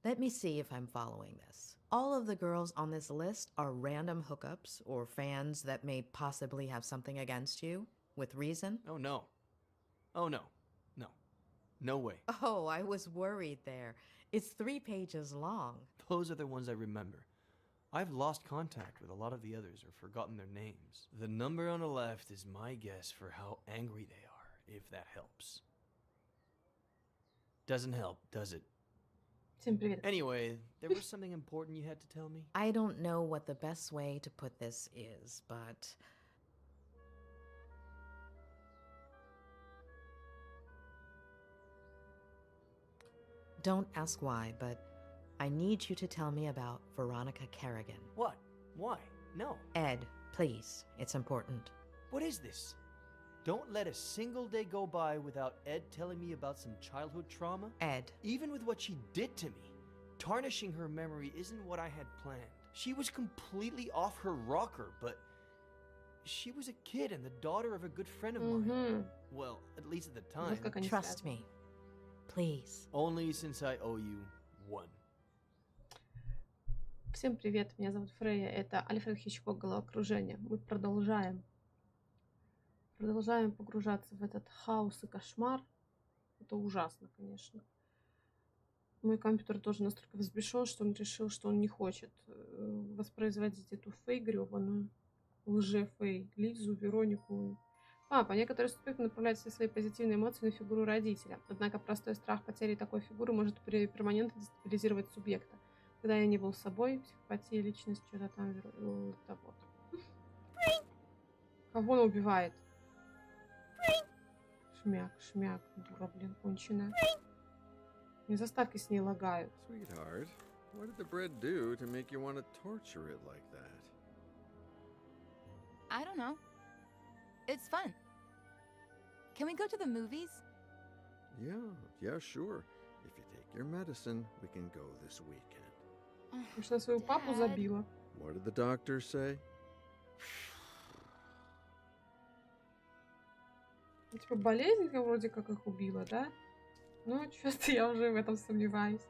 Let me see if I'm following this. All of the girls on this list are random hookups or fans that may possibly have something against you, with reason? Oh no. Oh no. No. No way. Oh, I was worried there. It's 3 pages long. Those are the ones I remember. I've lost contact with a lot of the others or forgotten their names. The number on the left is my guess for how angry they are, if that helps. Doesn't help, does it? Всем привет. Anyway, there was something important you had to tell me? I don't know what the best way to put this is, but... Don't ask why, but I need you to tell me about Veronica Kerrigan. What? Why? No. Ed, please, it's important. What is this? Don't let a single day go by without Ed telling me about some childhood trauma. Ed. Even with what she did to me, tarnishing her memory isn't what I had planned. She was completely off her rocker, but she was a kid and the daughter of a good friend of mine. Well, at least at the time. Trust me. Please. Only since I owe you one. Всем привет, меня зовут Фрейя, это Альфред Хичкок «Головокружение». Мы продолжаем погружаться в этот хаос и кошмар. Это ужасно, конечно. Мой компьютер тоже настолько взбешен, что он решил, что он не хочет воспроизводить эту Фей грёбаную, лже-Фей, Лизу, Веронику. Папа, некоторые субъекты направляют все свои позитивные эмоции на фигуру родителя. Однако простой страх потери такой фигуры может перманентно дестабилизировать субъекта. Когда я не был собой, психопатия, личность, что-то там, это вот. Кого он убивает? Шмяк, шмяк, дура, блин, конченая. Мне заставки с ней лагают. Sweetheart, what did the bread do to make you want to torture it like that? I don't know. It's fun. Can we go to the movies? Yeah, sure. If you take your medicine, we can go this weekend. Потому что своего папу забила. What did the doctor say? Типа болезнь вроде как их убила, да? Ну, что-то я уже в этом сомневаюсь.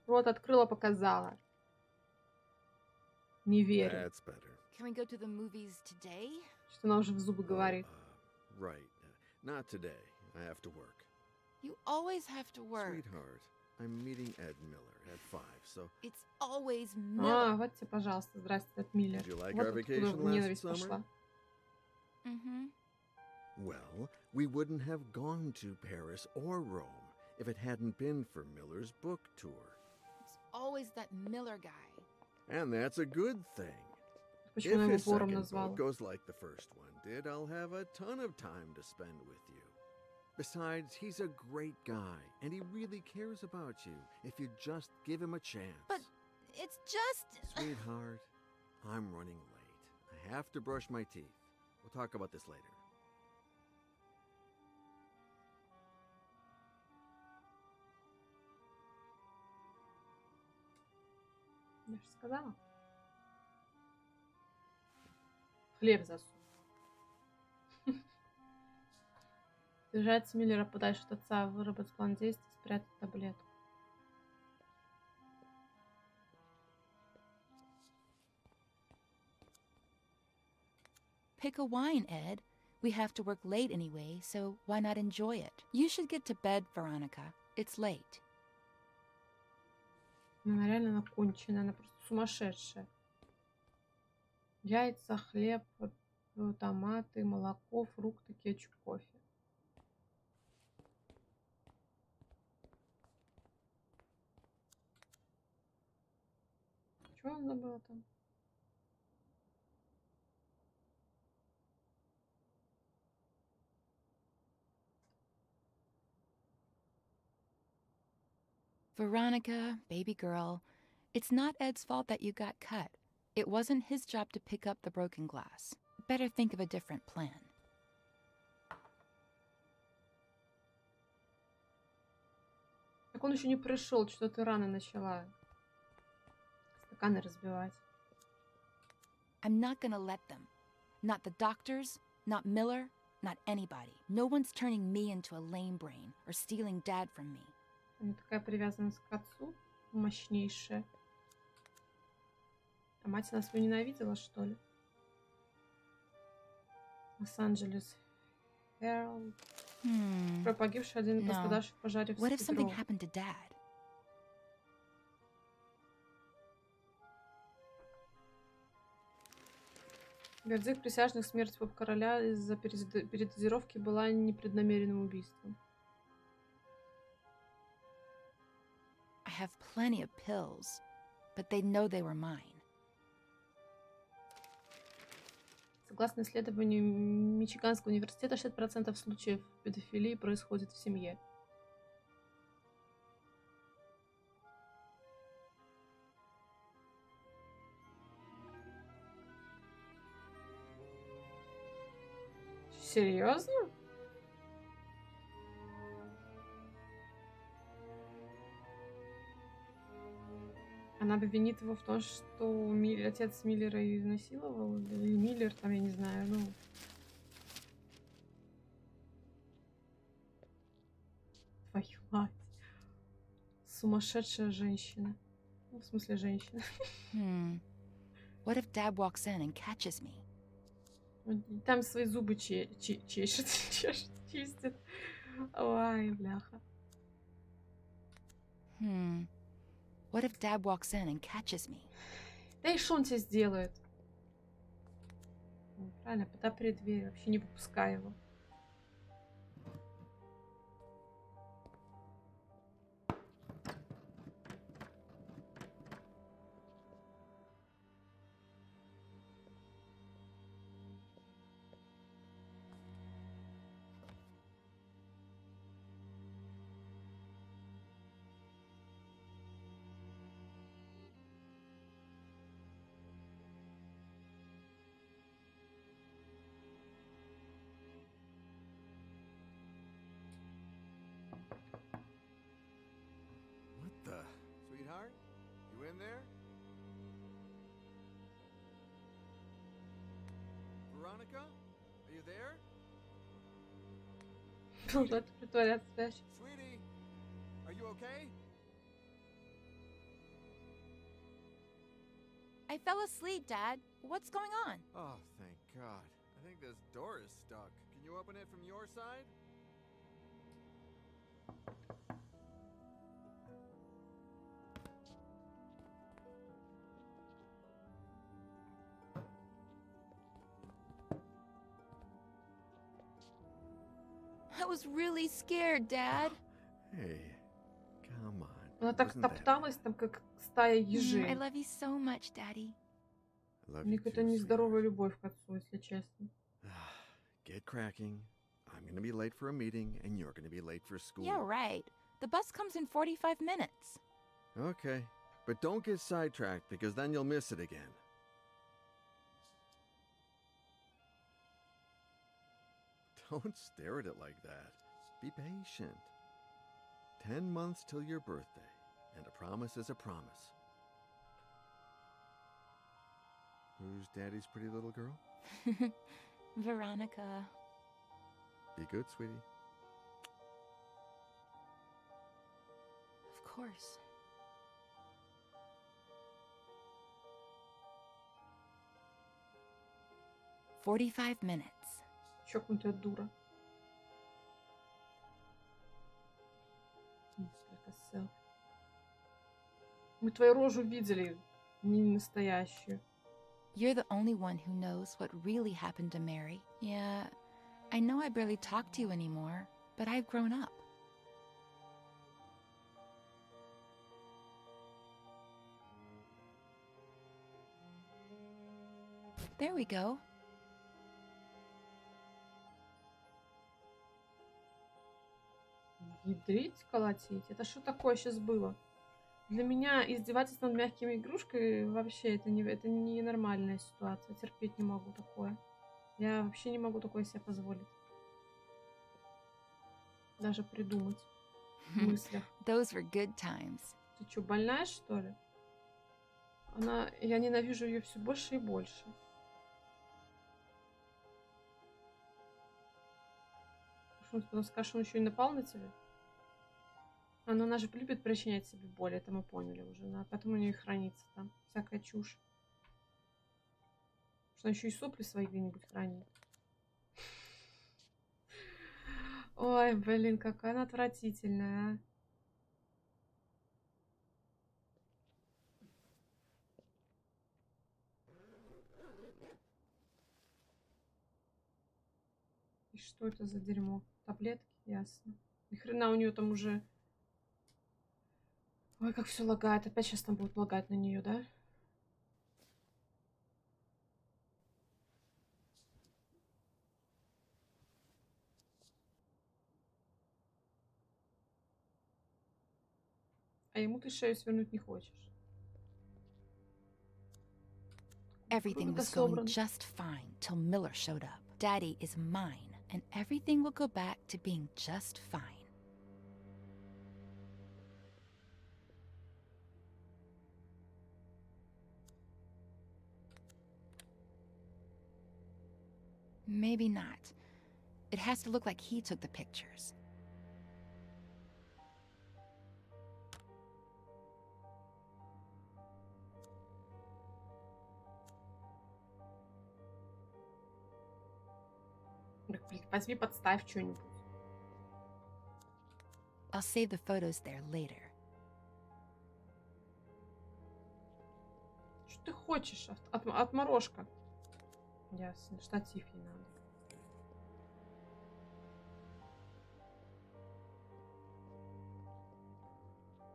Рот открыла, показала. Не верю. That's better. Can we go to the movies today? Что она уже в зубы говорит. Right. Not today. I have to work. You always have to work. Sweetheart, I'm meeting Ed Miller at 5, so... It's always Miller. Вот тебе, пожалуйста, здрасте, Эд Миллер. Did you like Вот our откуда vacation ненависть last summer? пошла. Well, we wouldn't have gone to Paris or Rome if it hadn't been for Miller's book tour. It's always that Miller guy. And that's a good thing. Почему If она его his вором second назвала? book goes like the first one did, I'll have a ton of time to spend with you. Besides, he's a great guy, and he really cares about you if you just give him a chance. But it's just... Sweetheart, I'm running late. I have to brush my teeth. We'll talk about this later. Я же сказала. Хлеб засунь. Держать Миллера подальше от отца, выработать план действий, спрятать таблетку. Pick a wine, Ed. We have to work late anyway, so why not enjoy it? You should get to bed, Veronica. It's late. Она реально она конченая, она просто сумасшедшая. Яйца, хлеб, томаты, молоко, фрукты, кетчуп, кофе. Что он забыла там? Veronica, baby girl, it's not Ed's fault that you got cut. It wasn't his job to pick up the broken glass. Better think of a different plan. Так он еще не пришел, что ты рано начала стаканы разбивать. I'm not gonna let them. Not the doctors Not Miller, not anybody. No one's turning me into a lame brain or stealing Dad from me. У нее такая привязанность к отцу мощнейшая. А мать нас его ненавидела, что ли? Лос-Анджелес Herald. Про погибший один No. пострадавший в пожаре в What if something Петров. happened to Dad? Вердикт присяжных: смерть поп-короля из-за передозировки была непреднамеренным убийством. I have plenty of pills, but they know they were mine. Согласно исследованию Мичиганского университета, 60% случаев педофилии происходит в семье. Серьезно? Она обвинит его в том, что отец Миллера ее изнасиловал, или Миллер, там, я не знаю, ну... Твою мать. Сумасшедшая женщина. Ну, в смысле, женщина. What if Dad walks in and catches me? Там свои зубы чешет, чистит. Ой, бляха. What if Dad walks in and catches me? Да и что он тебе сделает? Ну, правильно, подопри дверь, вообще не выпускай его. What the? Sweetheart? You in there? Veronica? Are you there? Продолжает притворяться спящим. Sweetie? Are you okay? I fell asleep, Dad. What's going on? Oh, thank God. I think this door is stuck. Can you open it from your side? I was really scared, Dad. Hey, come on. Она так Wasn't that- топталась, там, как стая I ежей. love you so much, Daddy. I У love you них это too, нездоровая любовь к отцу, если честно. sweetheart. Get cracking. I'm gonna be late for a meeting, and you're gonna be late for school. Yeah, right. The bus comes in 45 minutes. Okay, but don't get sidetracked because then you'll miss it again. Don't stare at it like that. Be patient. 10 months till your birthday, and a promise is a promise. Who's Daddy's pretty little girl? Veronica. Be good, sweetie. Of course. "45 minutes. Чокнутая дура. Несколько селфи. Мы твою рожу видели, не настоящую. You're the only one who knows what really happened to Mary. Yeah, I know I barely talk to you anymore, but I've grown up. There we go. Ядрить, колотить? Это что такое сейчас было? Для меня издевательство над мягкими игрушками вообще это не нормальная ситуация. Терпеть не могу такое. Я вообще не могу такое себе позволить. Даже придумать в мыслях. Those were good times. Ты что, больная, что ли? Я ненавижу ее все больше и больше. Что он потом скажет, что он еще и напал на тебя? Она же любит причинять себе боль, это мы поняли уже. Поэтому у нее и хранится там всякая чушь. Что она еще и сопли свои где-нибудь хранит. Ой, блин, какая она отвратительная, а. И что это за дерьмо? Таблетки? Ясно. Ни хрена у нее там уже... Ой, как все лагает. Опять сейчас там будет лагать на нее, да? А ему ты шею свернуть не хочешь. Everything was going just fine till Miller showed up. Daddy is mine, and everything will go back to being just fine. Maybe not. It has to look like he took the pictures. Возьми, подставь что-нибудь. I'll save the photos there later. Что ты хочешь? Отморожка. Ясно. Штатив ей надо.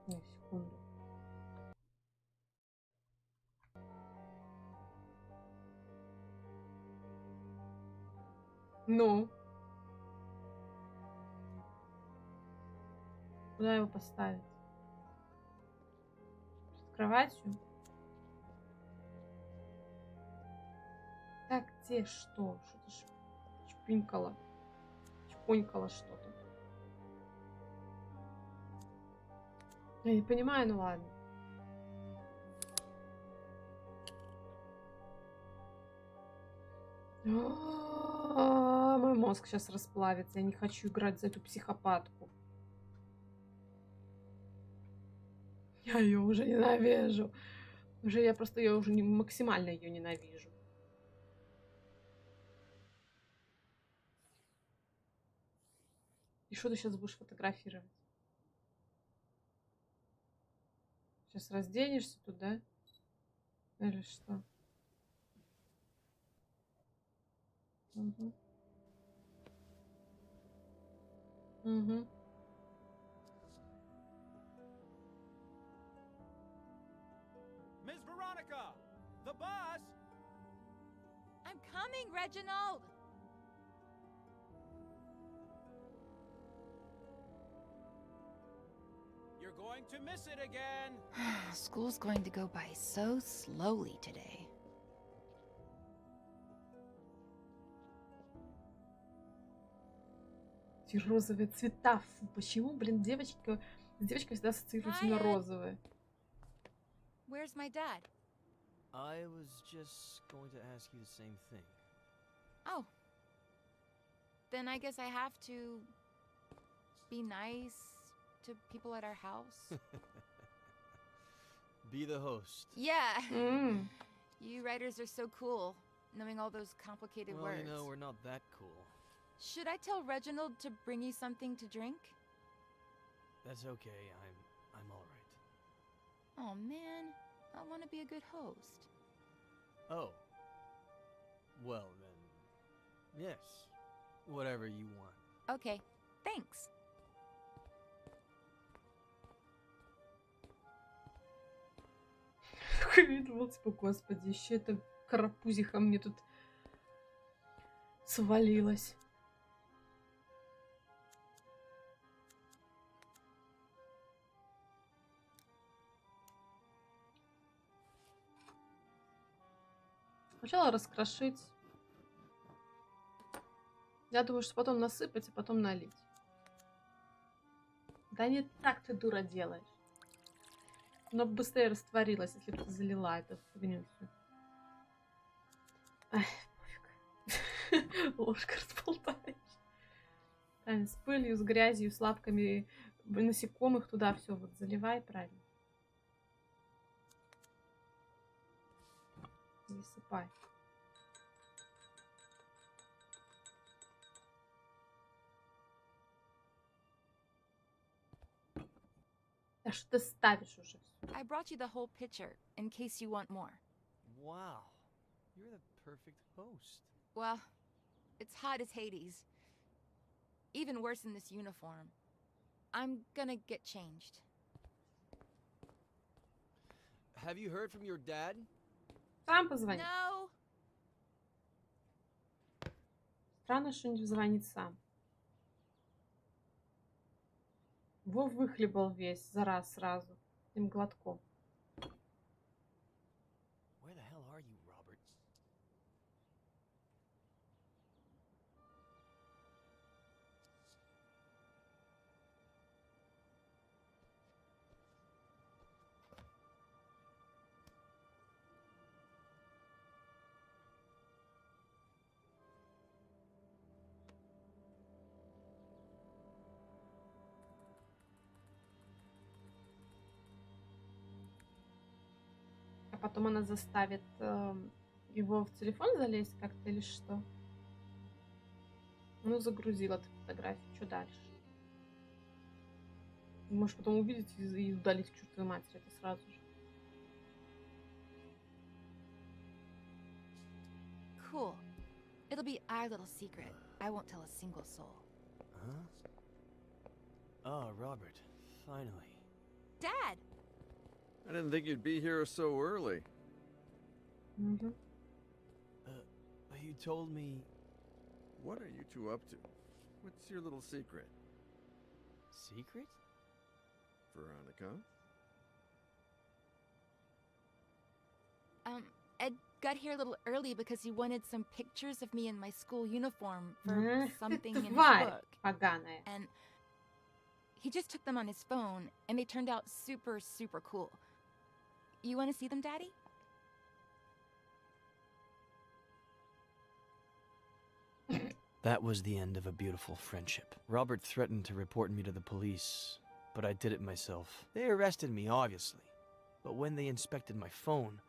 Не, секунду. Ну? Куда его поставить? Под кроватью? Так, где что? Что-то чпинкало. Чпонькало что-то. Я не понимаю, ну ладно. Мой мозг сейчас расплавится. Я не хочу играть за эту психопатку. Я ее уже ненавижу. Я просто ее уже максимально ее ненавижу. И что ты сейчас будешь фотографировать? Сейчас разденешься туда? Или что? Угу. Угу. Miss Veronica, the bus. I'm coming, Reginald! You're going to miss it again. School's going to go by so slowly today. Эти розовые цвета. Фу, почему, блин, девочка всегда ассоциируется именно розовые? Where's my dad? I was just going to ask you the same thing. Oh. Then I guess I have to be nice to people at our house. Be the host. Yeah. Mm. You writers are so cool, knowing all those complicated Well, words. you know, we're not that cool. Should I tell Reginald to bring you something to drink? That's okay. I'm all right. Oh man, I want to be a good host. Oh. Well then, yes. Whatever you want. Okay, thanks. Такой вид был, типа, господи, еще эта карапузиха мне тут свалилась. Сначала раскрошить. Я думаю, что потом насыпать, а потом налить. Да не так ты, дура, делаешь. Оно бы быстрее растворилось, если бы ты залила эту фигню всю. Ай, пофиг. Ложка разболтаешь. Правильно, с пылью, с грязью, с лапками насекомых туда все вот заливай, правильно. Высыпай. Да что ты ставишь уже всё? I brought you the whole picture in case you want more. Wow, you're the perfect host. Well, it's hot as Hades. Even worse in this uniform. I'm gonna get changed. Have you heard from your dad? Сам позвони. No! Странно, что не звонит сам. Во выхлебал весь за раз сразу. Этим глотком. Where the hell are you, Robert? А потом она заставит его в телефон залезть как-то или что? Ну, загрузила ты фотографию. Что дальше? Можешь потом увидеть и удалить к чертовой матери это сразу же. Cool. It'll be our little secret. I won't tell a single soul. Huh? Oh, Robert, finally. Dad! I didn't think you'd be here so early. Угу. You told me... What are you two up to? What's your little secret? Secret? Veronica? Ed got here a little early because he wanted some pictures of me in my school uniform for something in his Тварь book. поганая. And he just took them on his phone, and they turned out super, super cool. You want to see them, Daddy? That was the end of a beautiful friendship. Robert threatened to report me to the police, but I did it myself. They arrested me, obviously. But when they inspected my phone,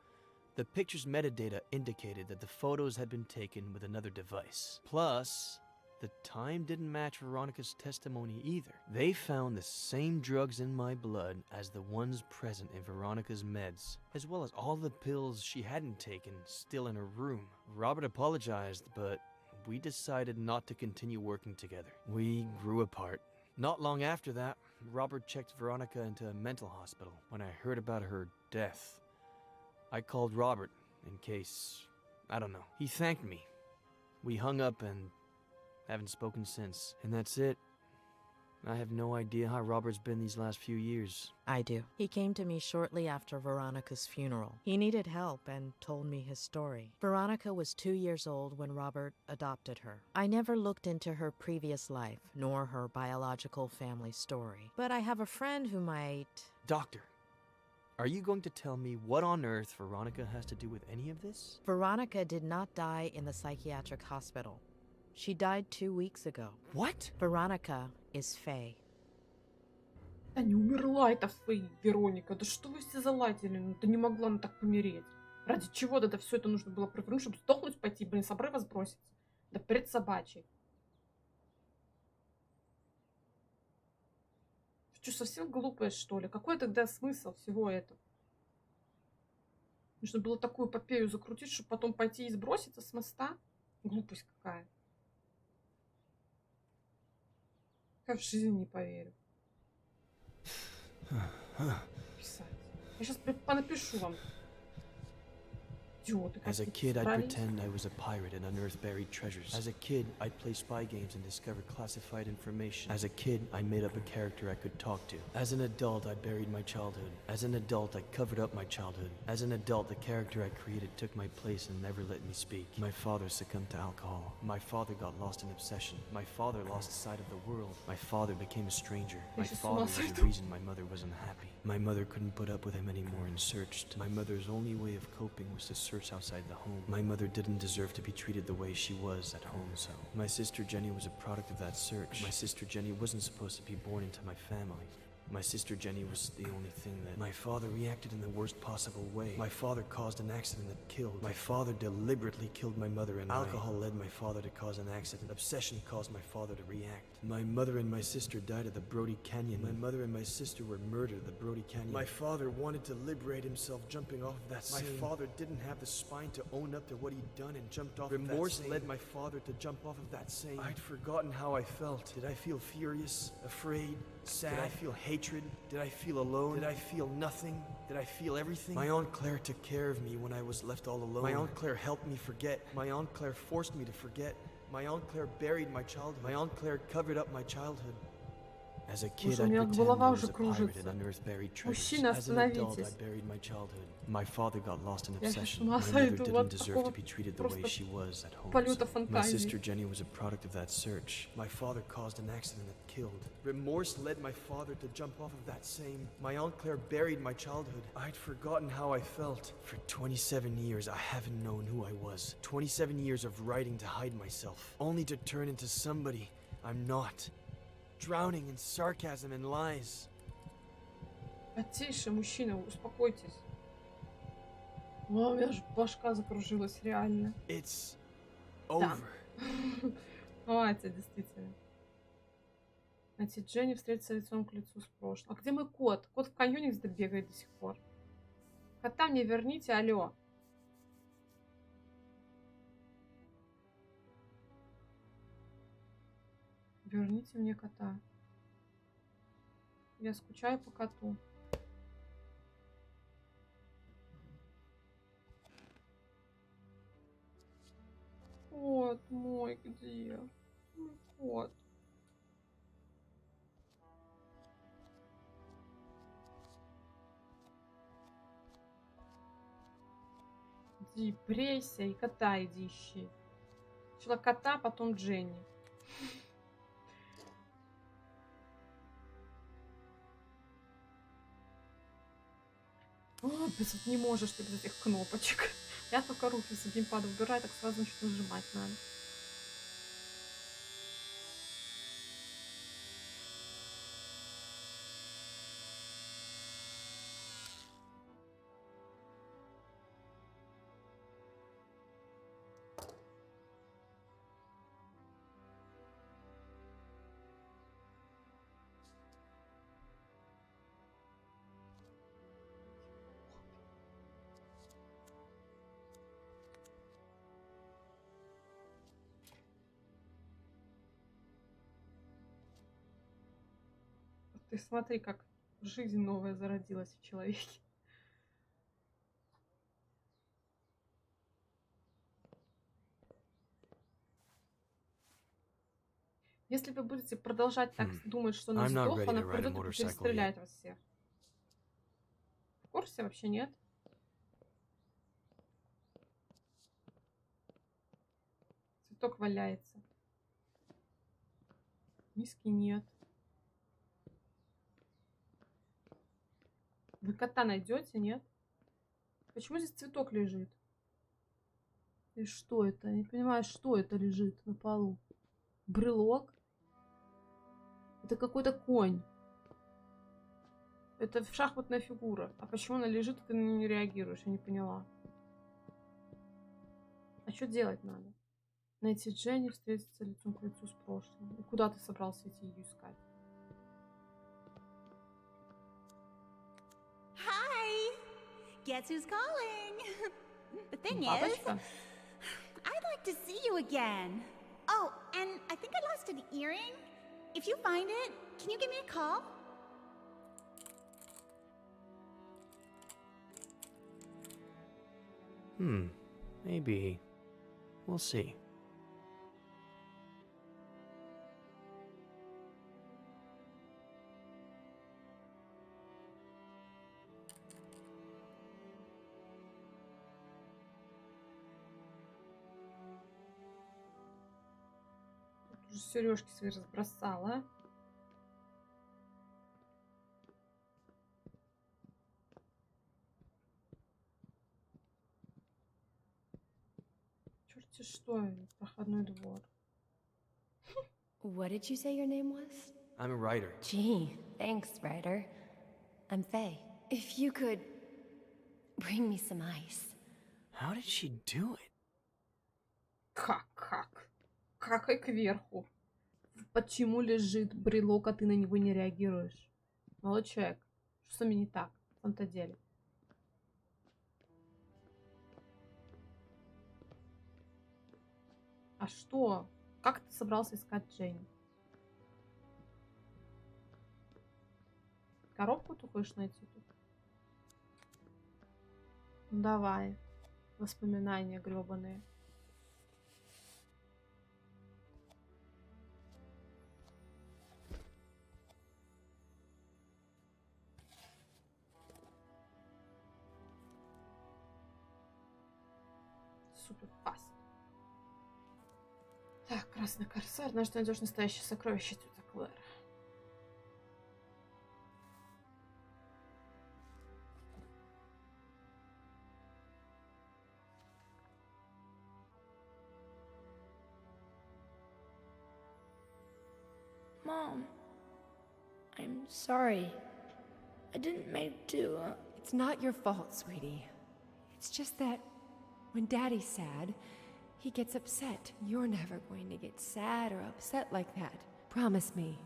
the picture's metadata indicated that the photos had been taken with another device. Plus, the time didn't match Veronica's testimony either. They found the same drugs in my blood as the ones present in Veronica's meds, as well as all the pills she hadn't taken still in her room. Robert apologized, but we decided not to continue working together. We grew apart. Not long after that, Robert checked Veronica into a mental hospital. When I heard about her death, I called Robert in case, I don't know. He thanked me. We hung up and haven't spoken since. And that's it. I have no idea how Robert's been these last few years. I do. He came to me shortly after Veronica's funeral. He needed help and told me his story. Veronica was 2 years old when Robert adopted her. I never looked into her previous life, nor her biological family story. But I have a friend who might... Doctor, are you going to tell me what on earth Veronica has to do with any of this? Veronica did not die in the psychiatric hospital. She died 2 weeks ago. What? Veronica is Faye. Да не умерла эта Фэй, Вероника. Да что вы все заладили? Ну, да не могла она так помереть. Ради чего тогда все это нужно было провернуть, чтобы сдохнуть, пойти, блин, с обрыва сброситься? Да пред собачий. Что, совсем глупая, что ли? Какой тогда смысл всего этого? Нужно было такую эпопею закрутить, чтобы потом пойти и сброситься с моста? Глупость какая. Я в жизни не поверю. Писать. Я сейчас понапишу вам. Идиоты As a какие-то, kid, I'd собрались. pretend I was a pirate and unearth buried treasures. As a kid, I'd play spy games and discover classified information. As a kid, I made up a character I could talk to. As an adult, I buried my childhood. As an adult, I covered up my childhood. As an adult, the character I created took my place and never let me speak. My father succumbed to alcohol. My father got lost in obsession. My father lost sight of the world. My father became a stranger. My This is father was suicide. the reason my mother was unhappy. My mother couldn't put up with him anymore and searched. My mother's only way of coping was to search search outside the home. My mother didn't deserve to be treated the way she was at home, so my sister Jenny was a product of that search. My sister Jenny wasn't supposed to be born into my family. My sister Jenny was the only thing that... My father reacted in the worst possible way. My father caused an accident that killed. My father deliberately killed my mother, and alcohol led my father to cause an accident. Obsession caused my father to react. My mother and my sister died at the Brody Canyon. My mother and my sister were murdered at the Brody Canyon. My father wanted to liberate himself jumping off of that scene. My father didn't have the spine to own up to what he'd done and jumped off of that scene. Remorse led my father to jump off of that scene. I'd forgotten how I felt. Did I feel furious, afraid, sad? Did I feel hatred? Did I feel alone? Did I feel nothing? Did I feel everything? My Aunt Claire took care of me when I was left all alone. My Aunt Claire helped me forget. My Aunt Claire forced me to forget. My Aunt Claire buried my childhood. My Aunt Claire covered up my childhood. As a kid, I pretended I was a pirate and unearthed buried treasures. As an adult, I buried my childhood. My father got lost in obsession. My mother didn't deserve to be treated the way she was at home. So my sister Jenny was a product of that search. My father caused an accident that killed. Remorse led my father to jump off of that same. My Aunt Claire buried my childhood. I'd forgotten how I felt. For 27 years, I haven't known who I was. 27 years of writing to hide myself, only to turn into somebody I'm not. Drowning in sarcasm and lies. Потише, мужчина, успокойтесь. О, у меня же башка закружилась, реально. It's over. Хватит, действительно. Найти Дженни, встретиться лицом к лицу с прошлым. А где мой кот? Кот в каньоне где-то бегает до сих пор. Кота мне верните, алло. Верните мне кота. Я скучаю по коту. Кот мой где? Мой кот. Иди, прейся и кота иди ищи. Сначала кота, потом Дженни. О, без вот не можешь ты без этих кнопочек. Я только руки с геймпада убираю, так сразу что-то нажимать надо. Ты смотри, как жизнь новая зародилась в человеке. Если вы будете продолжать так думать, что она сдохла, она придет и перестреляет вас всех. В курсе вообще нет? Цветок валяется. Миски нет. Вы кота найдете, нет? Почему здесь цветок лежит? И что это? Я не понимаю, что это лежит на полу. Брелок? Это какой-то конь. Это шахматная фигура. А почему она лежит, и ты на нее не реагируешь? Я не поняла. А что делать надо? Найти Дженни, встретиться лицом к лицу с прошлым. И куда ты собрался идти ее искать? Guess who's calling? The thing is, Папочка? I'd like to see you again. Oh, and I think I lost an earring. If you find it, can you give me a call? Maybe. We'll see. Сережки свои разбросала. Видите, что? Проходной двор. What did you say your name was? I'm a writer. Gee, thanks, writer. I'm Faye. If you could bring me some ice. How did she do it? Как? Какай кверху. Почему лежит брелок, а ты на него не реагируешь? Молодой человек, что с вами не так в самом-то деле? А что? Как ты собрался искать Джейн? Коробку ты хочешь найти тут? Ну давай. Воспоминания грёбаные. Супер фаст. Так, красный корсар. Знаешь, что найдешь настоящее сокровище, тетя Клэр. Mom, I'm sorry. I didn't mean to. It's not your fault, sweetie. It's just that when Daddy's sad, he gets upset. You're never going to get sad or upset like that. Promise me.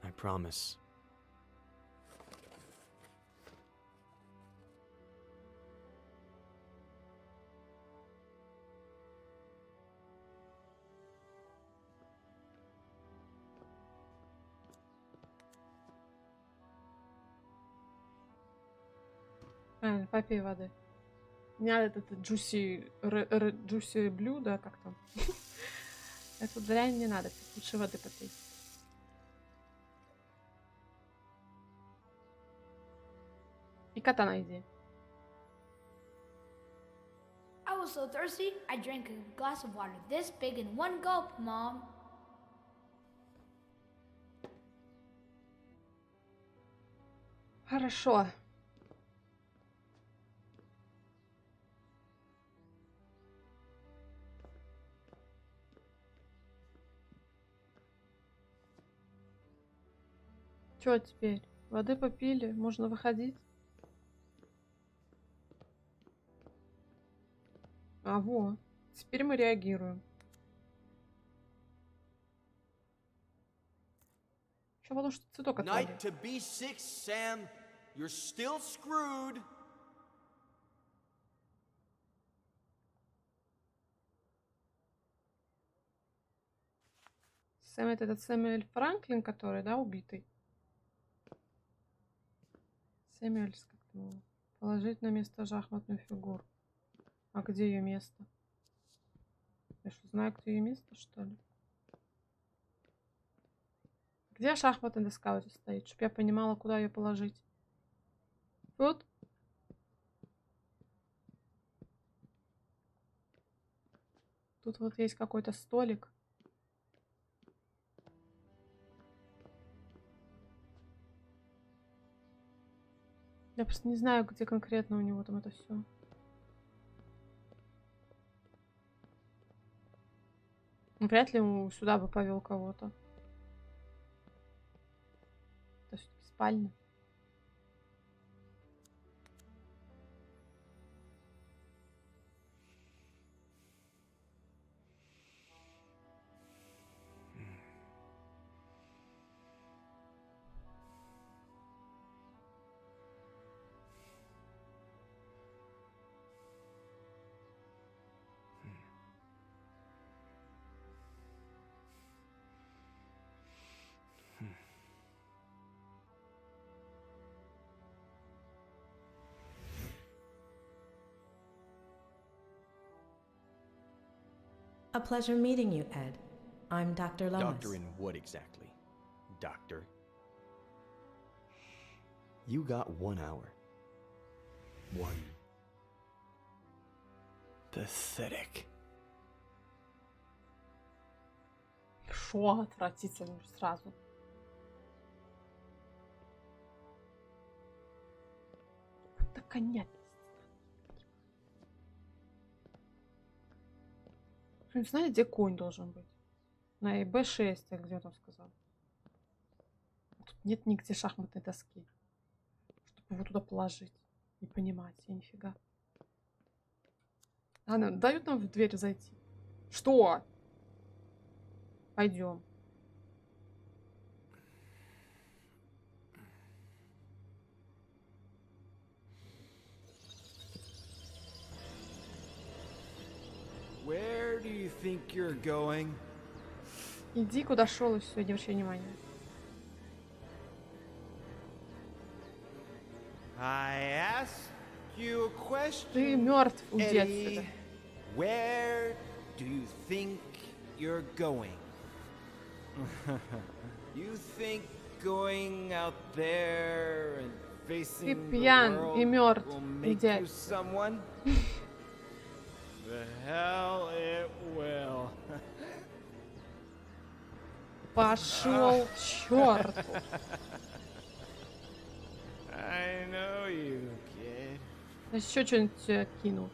I promise. Попей воды. У меня этот джуси блюдо, как там. Эту дрянь не надо пить. Лучше воды попей. И кота найди. I was so thirsty, I drank a glass of water this big in one gulp, Mom. Хорошо. Чё теперь? Воды попили, можно выходить. А во, теперь мы реагируем. Еще потому что цветок отвалил. Night to B6, Sam. You're still screwed. Сэм, это этот Сэмюэль Франклин, который, да, убитый? Сэмюэльс как-то его. Положить на место шахматную фигуру. А где ее место? Я что, знаю, где ее место, что ли? Где шахматная доска вот здесь стоит, чтобы я понимала, куда ее положить? Тут? Тут вот есть какой-то столик. Я просто не знаю, где конкретно у него там это все. Вряд ли он сюда бы повел кого-то. Это все-таки спальня. A pleasure meeting you, Ed. I'm Dr. Lois. Doctor in what exactly? Doctor? You got 1 hour. One. Pathetic. Шо отвратительно сразу. Будто конец. Вы знаете, где конь должен быть? На B6, где он там сказал? Тут нет нигде шахматной доски, чтобы его туда положить. Не понимаете, нифига. Ладно, дают нам в дверь зайти. Что? Пойдем. Where do you think you're going? Иди, куда шел, и все, не обращай внимания. I asked you a question. Ты мертв, уйди Eddie. отсюда. Where do you think you're going? You think going out there and facing the пьян и world мертв. will make Иди you отсюда. someone? The hell it will. Пошел к черту. I know you, kid. Еще что-нибудь кинул.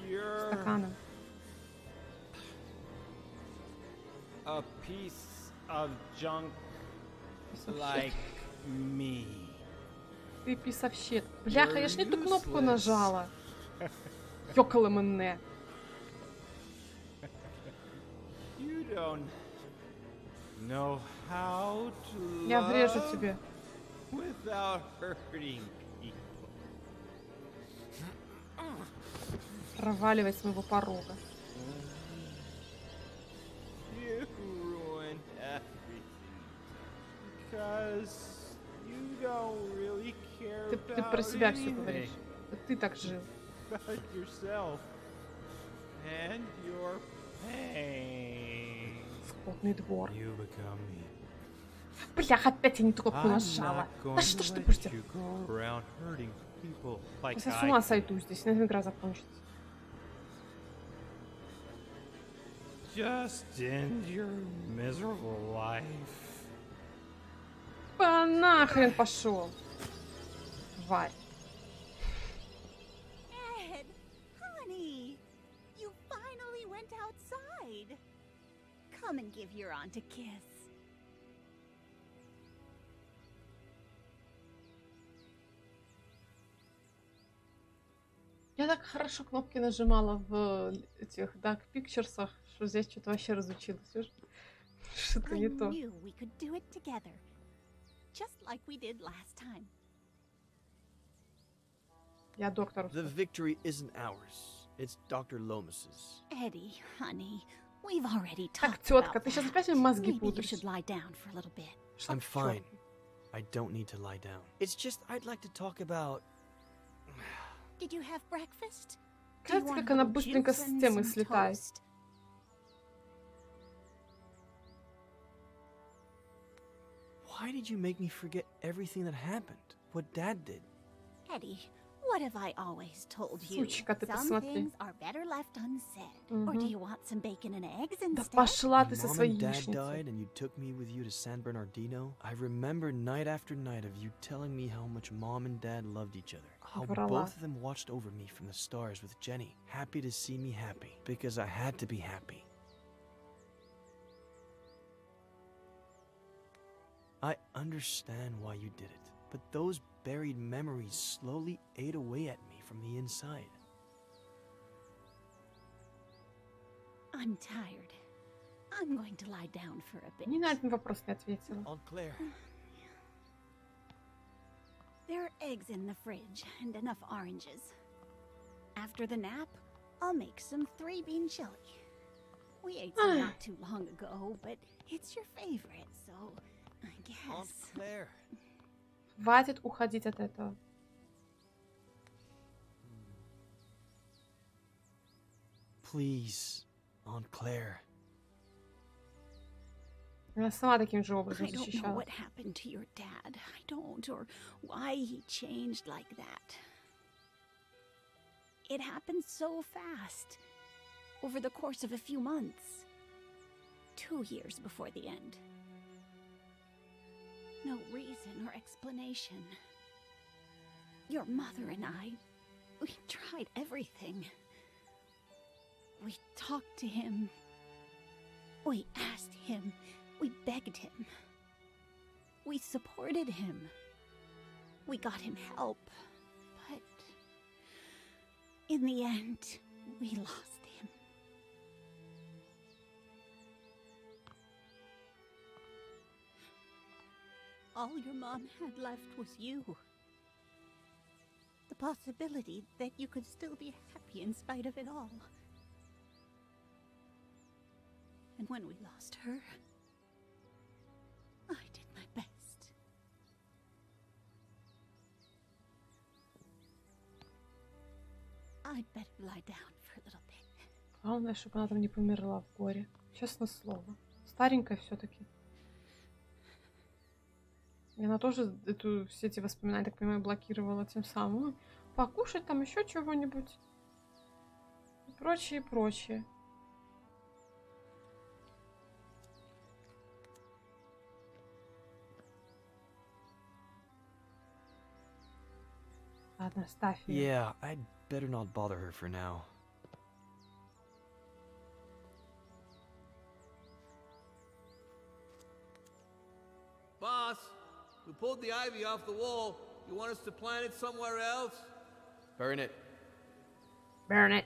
You're Стаканом. a piece of junk like me. Ты писовщет. Бляха, я ж не ту кнопку нажала. Ёкало мене. You don't know how to Я врежу love тебе. without hurting people. Проваливай с моего порога. You ruin everything because you don't really care Ты про about себя все anything говоришь. Это ты так жил. about yourself and your pain. Скотный двор. You become me. Блях, опять я не ту кнопку I'm нажала. not going Да что to ж ты let будешь делать? you go around hurting people like Я с I ума did. сойду здесь, на этом игра закончится. Just end your miserable life. Нахрен пошел. Тварь. Ed, honey, you finally went outside. Come and give your aunt a kiss. Я так хорошо кнопки нажимала в этих Dark Pictures'ах, что здесь что-то вообще разучилась. Видишь? Что-то I не то. knew we could do it together, just like we did last time. Я доктору. The victory isn't ours. It's Dr. Lomas's. Eddie, honey, we've already Так, talked тетка, about ты сейчас that. опять мне мозги Maybe you пудришь. should lie down for a little bit. Шла I'm к чёрту. fine. I don't need to lie down. It's just I'd like to talk about... Did you have breakfast? Do you Кажется, want как a она little быстренько juice с and темы some слетает. toast? Why did you make me forget everything that happened? What Dad did? Eddie, what have I always told you? Сучка, ты Some посмотри. things are better left unsaid. Or do you want some bacon and eggs Да instead? пошла ты со Mom своей and Dad яичницей. died and you took me with you to San Bernardino. I remember night after night of you telling me how much Mom and Dad loved each other. How Врала. both of them watched over me from the stars with Jenny. Happy to see me happy. Because I had to be happy. I understand why you did it. But those buried memories slowly ate away at me from the inside. I'm tired. I'm going to lie down for a bit. Ни на один вопрос не ответила. Aunt Claire. There are eggs in the fridge and enough oranges. After the nap, I'll make some 3-bean chili. We ate some not too long ago, but it's your favorite, so I Aunt guess. Claire. Хватит уходить от этого. Please, Aunt Claire. Она сама таким же I образом don't know защищалась. what happened to your dad. I don't, or why he changed like that. It happened so fast. Over the course of a few months. 2 years before the end. No reason or explanation. Your mother and I, we tried everything. We talked to him, We asked him. We begged him. We supported him. We got him help. But in the end, we lost him. All your mom had left was you. The possibility that you could still be happy in spite of it all. And when we lost her, I did my best. I'd better lie down for a little bit. Главное, чтобы она там не померла в горе. Честное слово. Старенькая все-таки. И она тоже все эти воспоминания, так понимаю, блокировала тем самым. Ну, покушать там еще чего-нибудь. И прочее, и прочее. Ладно, ставь её. Yeah, I'd better not bother her for now. Boss, we pulled the ivy off the wall. You want us to plant it somewhere else? Burn it. Burn it.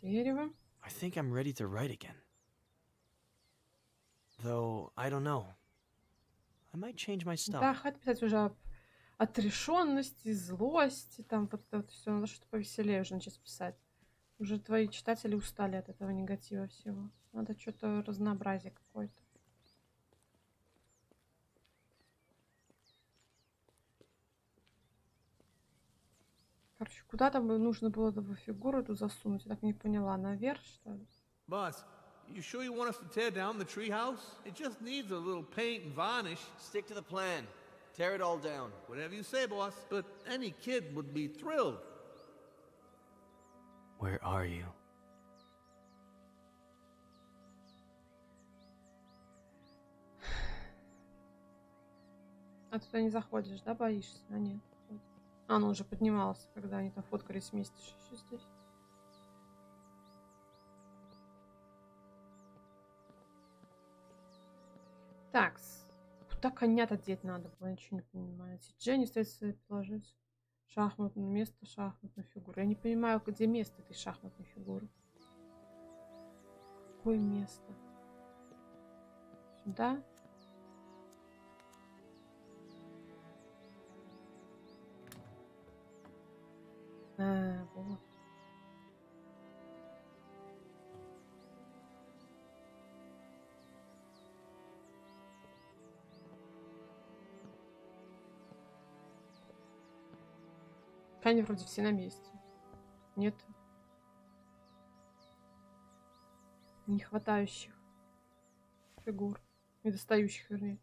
Дерево. I think I'm ready to write again. Though, I don't know. I might change my style. Да, хватит писать уже об отрешенности, злости, там вот это все. Надо что-то повеселее уже начать писать. Уже твои читатели устали от этого негатива всего. Надо что-то разнообразие какое-то. Короче, куда там нужно было эту фигуру эту засунуть? Я так не поняла. Наверх, что ли? Boss, you sure you want us to tear down the treehouse? It just needs a little paint and varnish. Stick to the plan. Tear it all down. Whatever you say, boss. But any kid would be thrilled. Where are you? А туда не заходишь, да, боишься? А нет. А, она уже поднималась, когда они там фоткались вместе. Что здесь? Так, куда коня-то деть надо было? Я ничего не понимаю. Дженни стоит положить шахматное место, шахматную фигуру. Я не понимаю, где место этой шахматной фигуры. Какое место? Сюда? Вот. Они вроде все на месте. Нет. Не хватающих фигур. Недостающих, вернее.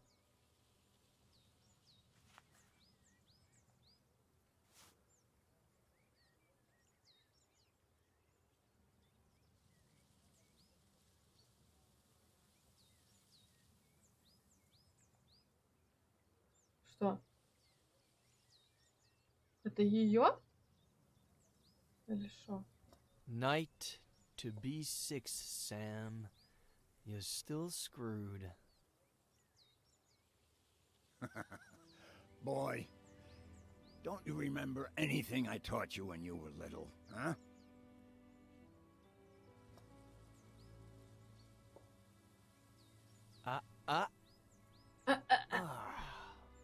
Что? Это ее? Или что? Knight to B6, Sam. You're still screwed. Boy, don't you remember anything I taught you when you were little, huh?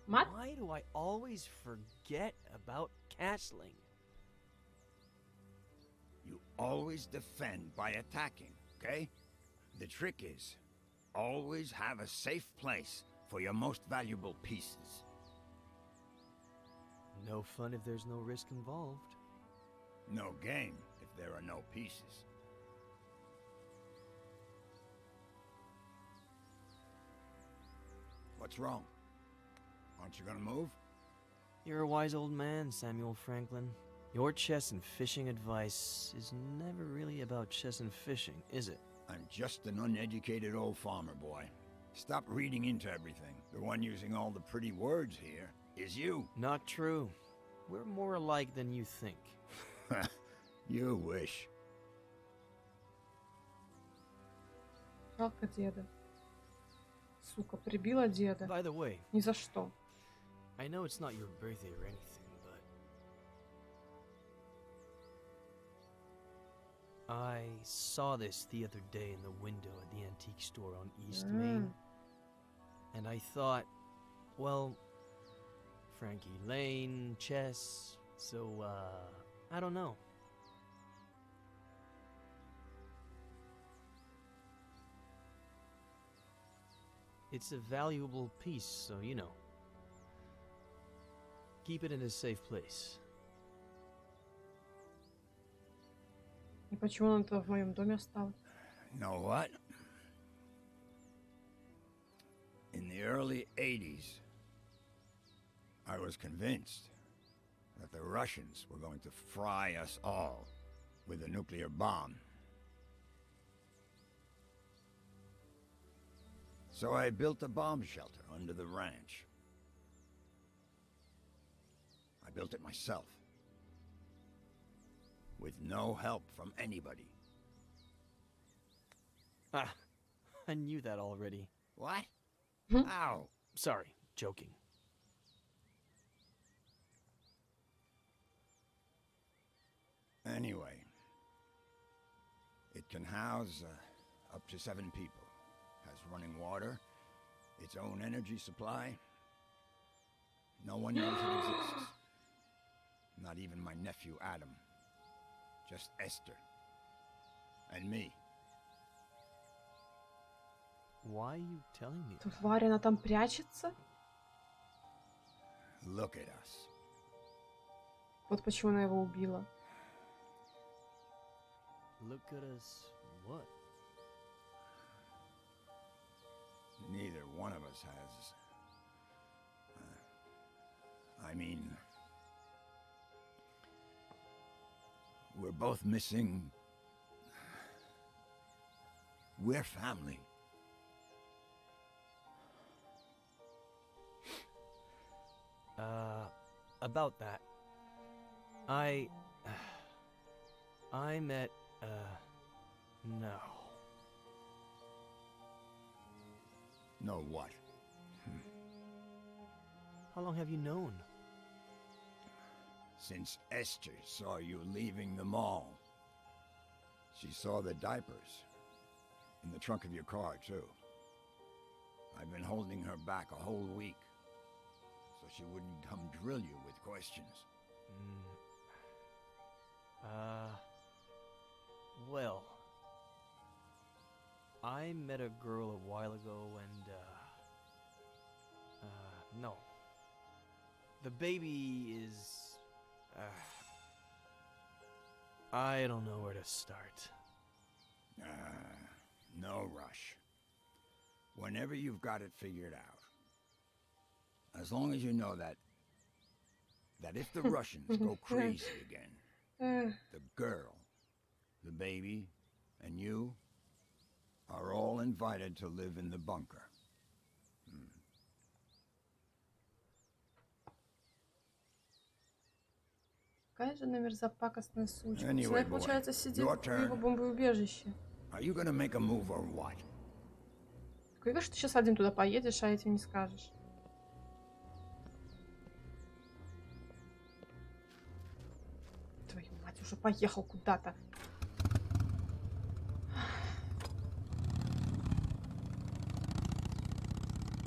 Matt? Why do I always forget about castling? You always defend by attacking, okay? The trick is, always have a safe place for your most valuable pieces. No fun if there's no risk involved. No game if there are no pieces. What's wrong? Aren't you gonna move? You're a wise old man, Samuel Franklin. Your chess and fishing advice is never really about chess and fishing, is it? I'm just an uneducated old farmer boy. Stop reading into everything. The one using all the pretty words here is you. Not true. We're more alike than you think. You wish. Жалко деда. Сука, прибила деда. By the way, Ни за что. I know it's not your birthday or anything, but I saw this the other day in the window at the antique store on East Main. And I thought, well, Frankie Lane, chess, so, I don't know. It's a valuable piece, so, you know. Keep it in a safe place. И почему он это в моем доме оставил? You know what? In the early 80s, I was convinced that the Russians were going to fry us all with a nuclear bomb. So I built a bomb shelter under the ranch. I built it myself, with no help from anybody. Ah, I knew that already. What? Ow! Sorry, joking. Anyway, it can house up to 7 people. Has running water, its own energy supply. No one knows it exists. Not even my nephew Adam. Just Esther. And me. Why are you telling me that? Тварь, она там прячется? Look at us. Вот почему она его убила. Look at us, what? Neither one of us has... I mean... We're both missing... We're family. About that. I met, no. No what? How long have you known? Since Esther saw you leaving the mall. She saw the diapers. In the trunk of your car, too. I've been holding her back a whole week. So she wouldn't come drill you with questions. Well, I met a girl a while ago and, no. The baby is, I don't know where to start. No rush. Whenever you've got it figured out. As long as you know that if the Russians go crazy again, the girl, the baby, and you are all invited to live in the bunker. Какая же мерзопакостная сучка. Anyway, Человек, boy, получается, сидит your в его turn. бомбоубежище. Are you gonna make a move or what? Когда же ты сейчас один туда поедешь, а этим не скажешь? Твою мать, уже поехал куда-то.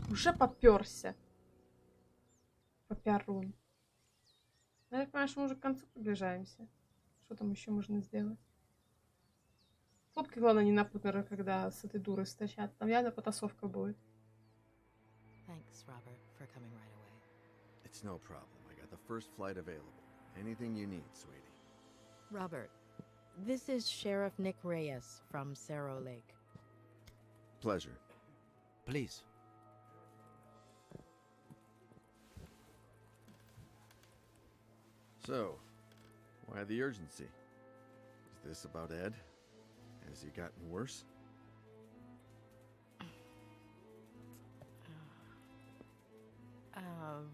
Уже попёрся. Попярун. Я так понимаю, что мы уже к концу приближаемся. Что там еще можно сделать? Фотки, главное, не напутно, когда с этой дурой стащат. Там явно потасовка будет. Thanks, Robert, for coming right away. It's no problem. I got the first flight available. Anything you need, sweetie. Robert, this is Sheriff Nick Reyes from Cerro Lake. Pleasure. Please. So, why the urgency? Is this about Ed? Has he gotten worse?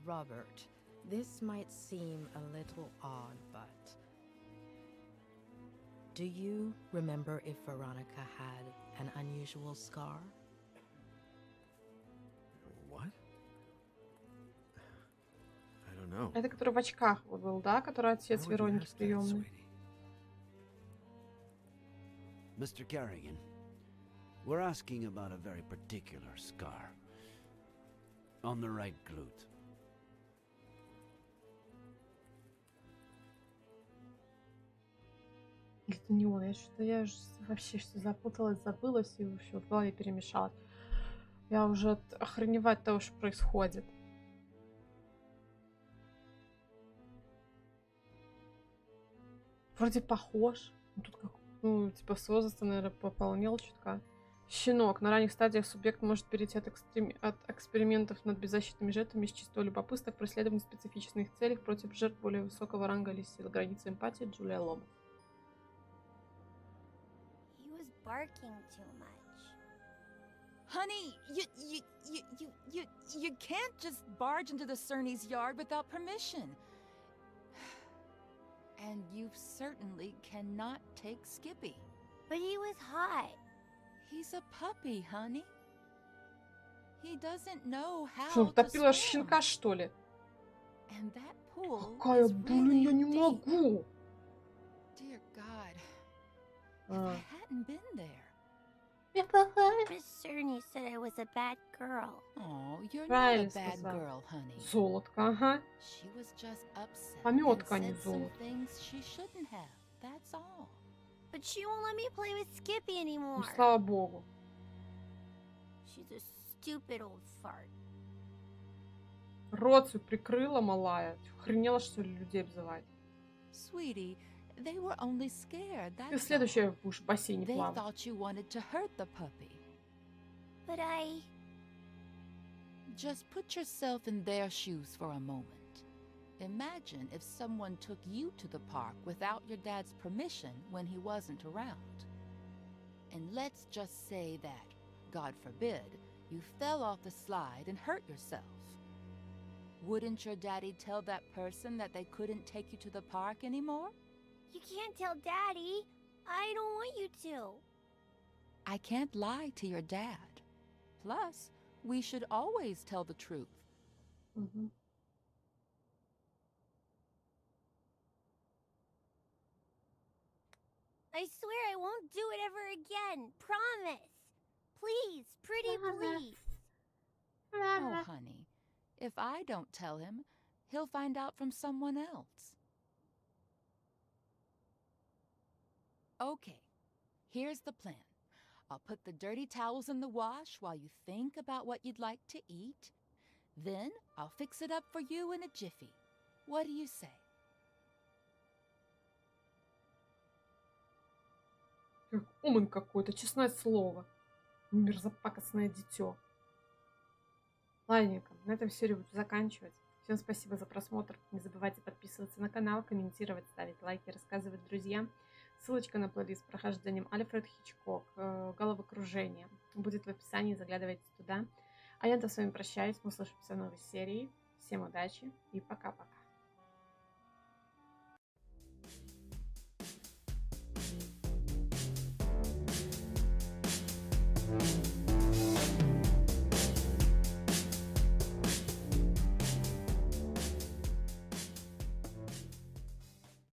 Robert, this might seem a little odd, but do you remember if Veronica had an unusual scar? What? I don't know. Это который в очках был, да? Который отец Вероники приемный. Mr. Kerrigan, we're asking about a very particular scar. On the right glute. Это не он. Я вообще что запуталась, забылась и все в голове перемешалась. Я уже охреневать от того, что происходит. Вроде похож. Тут как, типа с возраста, наверное, пополнел чутка. Щенок. На ранних стадиях субъект может перейти от экспериментов над беззащитными жертвами с чистого любопытства к преследованию специфичных целей против жертв более высокого ранга или силы. Границы эмпатии. Джулия Ломас. He was barking too much. Honey, you can't just barge into the Cerny's yard without permission. And you certainly cannot take Skippy. But he was hot. He's a puppy, honey. He doesn't know how Что, to утопила swim. щенка, что ли? And that pool Какая is боль, really я не deep. могу. Dear God, if I hadn't been there. Miss Cerny said I was a bad girl. Oh, you're not a Правильно bad сказала. girl, honey. Золотко, ага. She was just upset Помётка, а and не said some золото. things she shouldn't have. That's all. But she won't let me play with Skippy anymore. Ну, слава богу. She's a stupid old fart. Рот свой прикрыла, малая. Охренела, что ли, людей обзывать? Sweetie, they were only scared. Ты That's all. следующая будешь в бассейне They плавать. thought you wanted to hurt the puppy. But I... Just put yourself in their shoes for a moment. Imagine if someone took you to the park without your dad's permission when he wasn't around. And let's just say that, God forbid, you fell off the slide and hurt yourself. Wouldn't your daddy tell that person that they couldn't take you to the park anymore? You can't tell Daddy. I don't want you to. I can't lie to your dad. Plus, we should always tell the truth. Мгм. I swear I won't do it ever again. Promise. Please, pretty please. Oh, honey, if I don't tell him, he'll find out from someone else. Okay, here's the plan. I'll put the dirty towels in the wash while you think about what you'd like to eat. Then I'll fix it up for you in a jiffy. What do you say? Как умный какой-то, честное слово. Мерзопакостное дитё. Ладненько, на этом серию буду заканчивать. Всем спасибо за просмотр. Не забывайте подписываться на канал, комментировать, ставить лайки, рассказывать друзьям. Ссылочка на плейлист с прохождением Альфред Хичкок, Головокружение будет в описании, заглядывайте туда. А я с вами прощаюсь, мы услышимся в новой серии. Всем удачи и пока-пока.